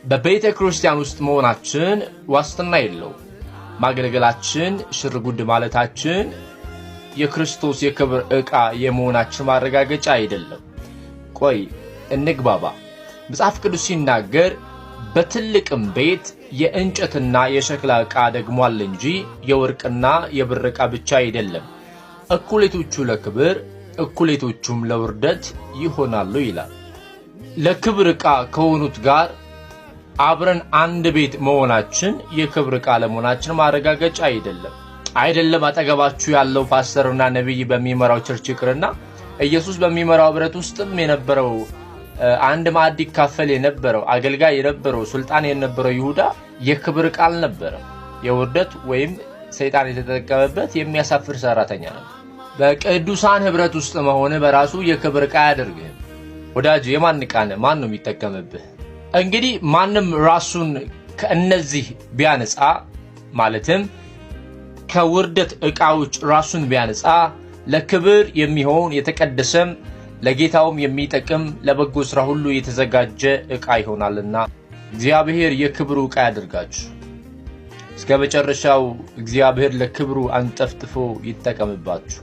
በቤተ ክርስቲያን ውስጥ መሆናችን ዋስትና የለው። ማገልገላችን ሽርጉድ ማለታችን የክርስቶስ የክብር ዕቃ የመሆናችን ማረጋገጫ አይደለም። ቆይ እንግባባ። መጽሐፍ ቅዱስ ሲናገር በትልቅም ቤት የእንጨትና የሸክላ ዕቃ ደግሟል እንጂ የወርቅና የብር ዕቃ ብቻ አይደለም፣ እኩሌቶቹ ለክብር እኩሌቶቹም ለውርደት ይሆናሉ ይላል። ለክብር ዕቃ ከሆኑት ጋር አብረን አንድ ቤት መሆናችን የክብር ዕቃ ለመሆናችን ማረጋገጫ አይደለም። አጠገባችሁ ያለው ፓስተርና ነብይ በሚመራው ቸርች ይቅርና ኢየሱስ በሚመራው ህብረት ውስጥም የነበረው አንድ ማዕድ ይካፈል የነበረው አገልጋይ የነበረው ሱልጣን የነበረው ይሁዳ የክብር ዕቃ አልነበረም። የውርደት ወይም ሰይጣን የተጠቀመበት የሚያሳፍር ሰራተኛ ነው። በቅዱሳን ህብረት ውስጥ መሆን በራሱ የክብር ዕቃ ያደርግህ። ወዳጅ የማን ዕቃ ነህ? ማን ነው የሚጠቀምብህ? እንግዲህ ማንም ራሱን ከእነዚህ ቢያነጻ ማለትም ከውርደት ዕቃዎች ራሱን ቢያነጻ ለክብር የሚሆን የተቀደሰም ለጌታውም የሚጠቅም ለበጎ ስራ ሁሉ የተዘጋጀ ዕቃ ይሆናልና እግዚአብሔር የክብሩ ዕቃ ያድርጋችሁ። እስከ መጨረሻው እግዚአብሔር ለክብሩ አንጠፍጥፎ ይጠቀምባችሁ።